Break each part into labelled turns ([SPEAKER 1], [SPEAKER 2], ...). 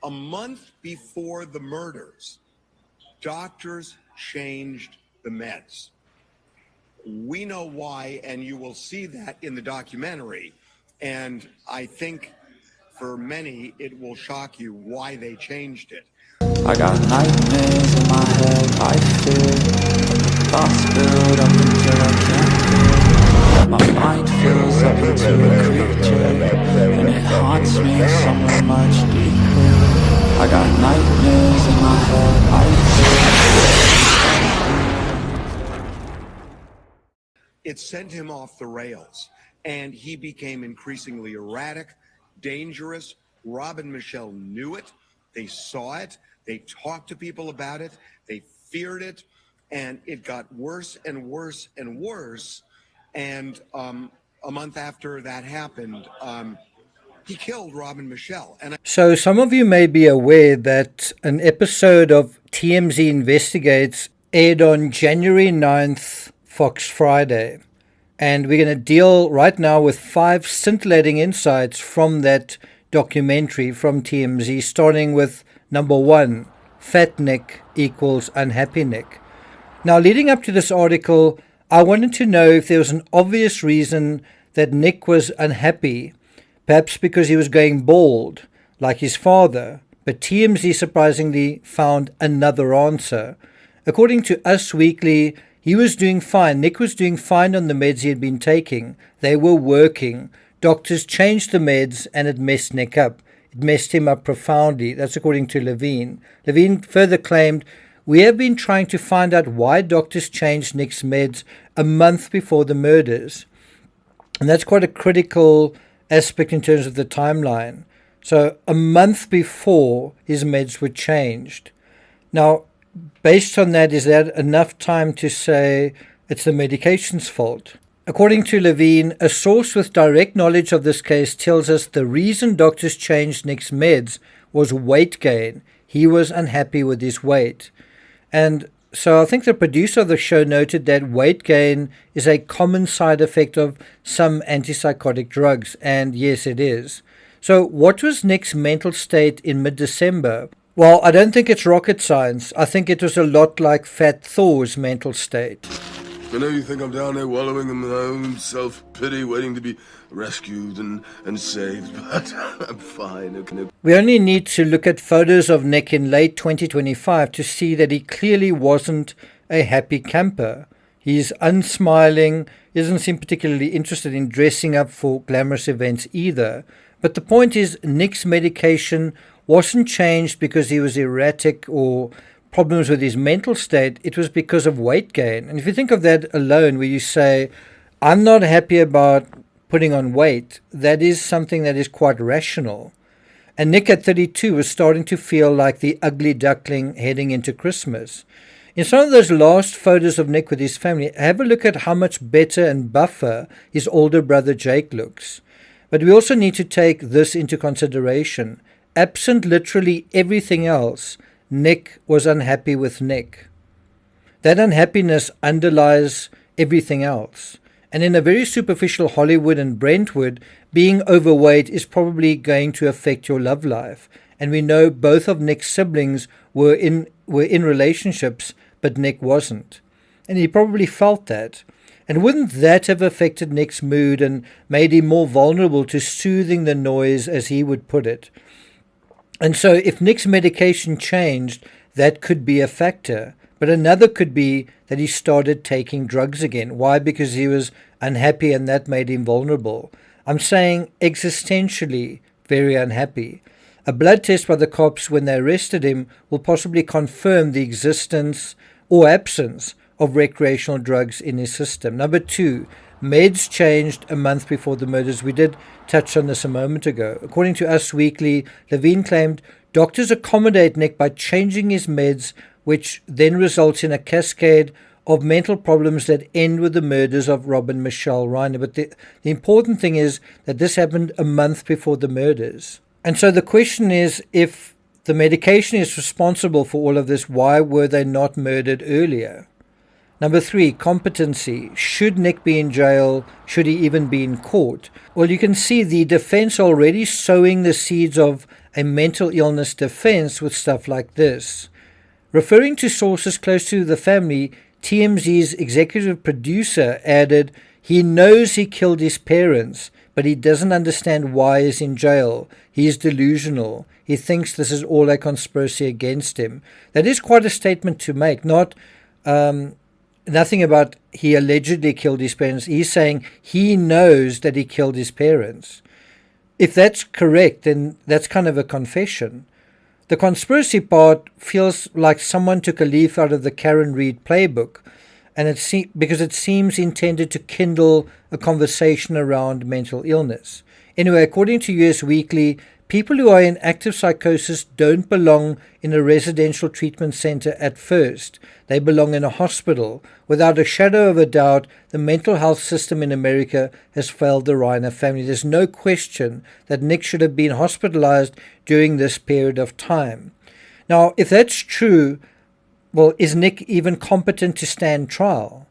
[SPEAKER 1] A month before the murders, doctors changed the meds. We know why, and you will see that in the documentary. And I think for many, it will shock you why they changed it.
[SPEAKER 2] I got nightmares in my head, I fear thoughts build up until I can't hear. My mind fills up into a creature, and it haunts me somewhere much deeper. I got nightmares in my head, I fear.
[SPEAKER 1] It sent him off the rails, and he became increasingly erratic, dangerous. Rob and Michelle knew it. They saw it. They talked to people about it. They feared it. And it got worse and worse and worse. And a month after that happened, he killed Rob and Michelle.
[SPEAKER 3] So some of you may be aware that an episode of TMZ Investigates aired on January 9th, Fox Friday. And we're going to deal right now with 5 scintillating insights from that documentary from TMZ, starting with number 1, Fat Nick equals unhappy Nick. Now, leading up to this article, I wanted to know if there was an obvious reason that Nick was unhappy, perhaps because he was going bald, like his father, but TMZ surprisingly found another answer. According to Us Weekly, he was doing fine. Nick was doing fine on the meds he had been taking. They were working. Doctors changed the meds and it messed Nick up. It messed him up profoundly. That's according to Levine. Levine further claimed, "We have been trying to find out why doctors changed Nick's meds a month before the murders." And that's quite a critical aspect in terms of the timeline. So a month before his meds were changed. Now, based on that, is that enough time to say it's the medication's fault? According to Levine, a source with direct knowledge of this case tells us the reason doctors changed Nick's meds was weight gain. He was unhappy with his weight. And so I think the producer of the show noted that weight gain is a common side effect of some antipsychotic drugs, and yes, it is. So what was Nick's mental state in mid-December? Well, I don't think it's rocket science. I think it was a lot like Fat Thor's mental state.
[SPEAKER 4] I know you think I'm down there wallowing in my own self-pity, waiting to be rescued and saved, but I'm fine. Okay.
[SPEAKER 3] We only need to look at photos of Nick in late 2025 to see that he clearly wasn't a happy camper. He's unsmiling, he doesn't seem particularly interested in dressing up for glamorous events either. But the point is, Nick's medication wasn't changed because he was erratic or problems with his mental state. It was because of weight gain. And if you think of that alone, where you say, I'm not happy about putting on weight, that is something that is quite rational. And Nick at 32 was starting to feel like the ugly duckling heading into Christmas. In some of those last photos of Nick with his family, have a look at how much better and buffer his older brother Jake looks. But we also need to take this into consideration. Absent literally everything else, Nick was unhappy with Nick. That unhappiness underlies everything else. And in a very superficial Hollywood and Brentwood, being overweight is probably going to affect your love life. And we know both of Nick's siblings were in relationships, but Nick wasn't. And he probably felt that. And wouldn't that have affected Nick's mood and made him more vulnerable to soothing the noise, as he would put it? And so if Nick's medication changed, that could be a factor. But another could be that he started taking drugs again. Why? Because he was unhappy and that made him vulnerable. I'm saying existentially very unhappy. A blood test by the cops when they arrested him will possibly confirm the existence or absence of recreational drugs in his system. Number 2, meds changed a month before the murders. We did touch on this a moment ago. According to Us Weekly, Levine claimed doctors accommodate Nick by changing his meds, which then results in a cascade of mental problems that end with the murders of Rob and Michelle Reiner. But the important thing is that this happened a month before the murders. And so the question is, if the medication is responsible for all of this, why were they not murdered earlier? Number 3, competency. Should Nick be in jail? Should he even be in court? Well, you can see the defense already sowing the seeds of a mental illness defense with stuff like this. Referring to sources close to the family, TMZ's executive producer added, he knows he killed his parents, but he doesn't understand why he's in jail. He is delusional. He thinks this is all a conspiracy against him. That is quite a statement to make, not nothing about he allegedly killed his parents. He's saying he knows that he killed his parents. If that's correct, then that's kind of a confession. The conspiracy part feels like someone took a leaf out of the Karen Reid playbook, and because it seems intended to kindle a conversation around mental illness. Anyway, according to US Weekly, people who are in active psychosis don't belong in a residential treatment center at first. They belong in a hospital. Without a shadow of a doubt, the mental health system in America has failed the Reiner family. There's no question that Nick should have been hospitalized during this period of time. Now, if that's true, well, is Nick even competent to stand trial?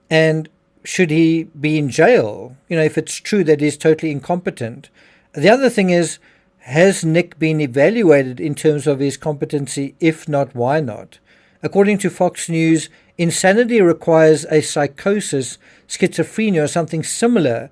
[SPEAKER 3] And should he be in jail? If it's true that he's totally incompetent. The other thing is, has Nick been evaluated in terms of his competency? If not, why not? According to Fox News, insanity requires a psychosis, schizophrenia, or something similar,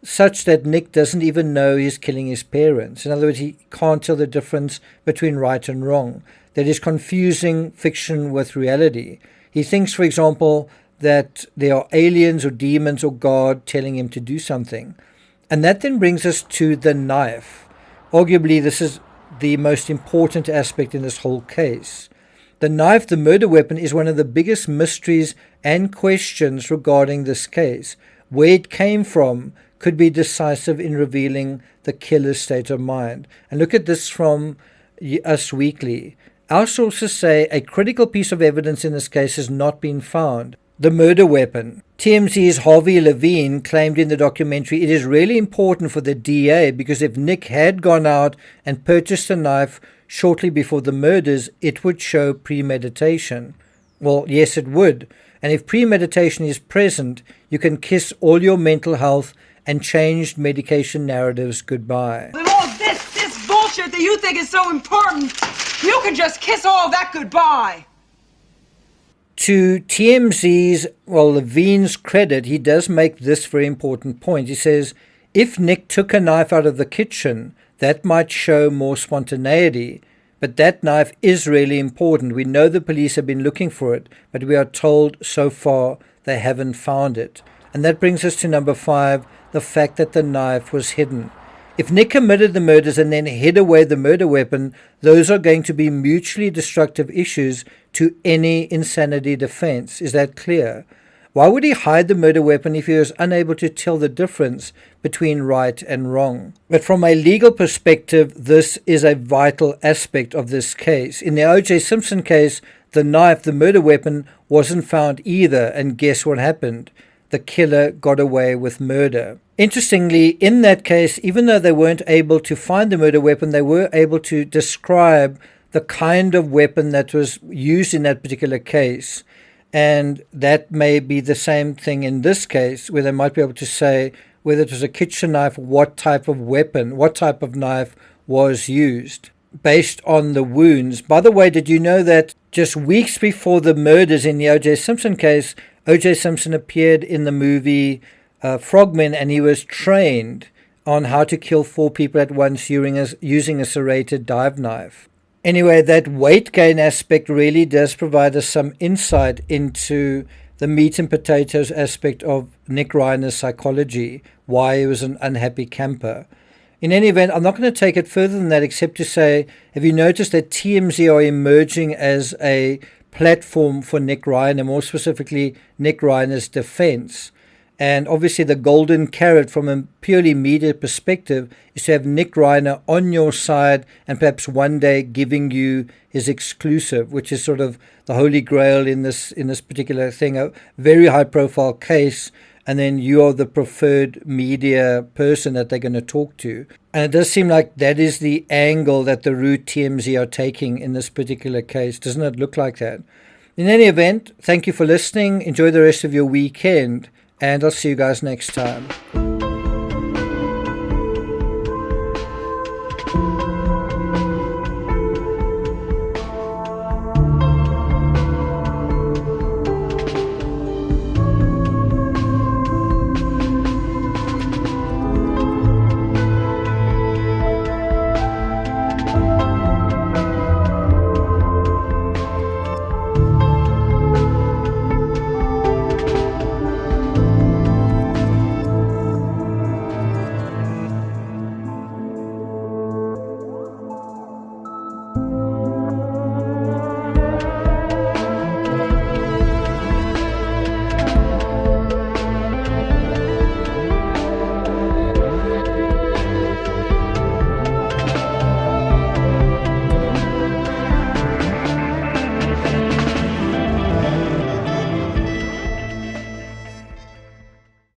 [SPEAKER 3] such that Nick doesn't even know he's killing his parents. In other words, he can't tell the difference between right and wrong. That is confusing fiction with reality. He thinks, for example, that there are aliens or demons or God telling him to do something. And that then brings us to the knife. Arguably, this is the most important aspect in this whole case. The knife, the murder weapon, is one of the biggest mysteries and questions regarding this case. Where it came from could be decisive in revealing the killer's state of mind. And look at this from Us Weekly. Our sources say a critical piece of evidence in this case has not been found. The murder weapon. TMZ's Harvey Levine claimed in the documentary it is really important for the DA because if Nick had gone out and purchased a knife shortly before the murders, it would show premeditation. Well, yes, it would. And if premeditation is present, you can kiss all your mental health and changed medication narratives goodbye.
[SPEAKER 5] And all this bullshit that you think is so important, you can just kiss all that goodbye.
[SPEAKER 3] To TMZ's, Levine's credit, he does make this very important point. He says, if Nick took a knife out of the kitchen, that might show more spontaneity. But that knife is really important. We know the police have been looking for it, but we are told so far they haven't found it. And that brings us to number 5, the fact that the knife was hidden. If Nick committed the murders and then hid away the murder weapon, those are going to be mutually destructive issues to any insanity defense. Is that clear? Why would he hide the murder weapon if he was unable to tell the difference between right and wrong? But from a legal perspective, this is a vital aspect of this case. In the O.J. Simpson case, the knife, the murder weapon, wasn't found either, and guess what happened? The killer got away with murder. Interestingly, in that case, even though they weren't able to find the murder weapon, they were able to describe the kind of weapon that was used in that particular case. And that may be the same thing in this case, where they might be able to say whether it was a kitchen knife, what type of weapon, what type of knife was used based on the wounds. By the way, did you know that just weeks before the murders in the O.J. Simpson case, O.J. Simpson appeared in the movie Frogmen, and he was trained on how to kill 4 people at once using a serrated dive knife. Anyway, that weight gain aspect really does provide us some insight into the meat and potatoes aspect of Nick Reiner's psychology, why he was an unhappy camper. In any event, I'm not going to take it further than that, except to say, have you noticed that TMZ are emerging as a platform for Nick Reiner, more specifically Nick Reiner's defense? And obviously the golden carrot from a purely media perspective is to have Nick Reiner on your side and perhaps one day giving you his exclusive, which is sort of the holy grail in this particular thing, a very high profile case, and then you are the preferred media person that they're going to talk to. And it does seem like that is the angle that the route TMZ are taking in this particular case. Doesn't it look like that? In any event, thank you for listening. Enjoy the rest of your weekend, and I'll see you guys next time.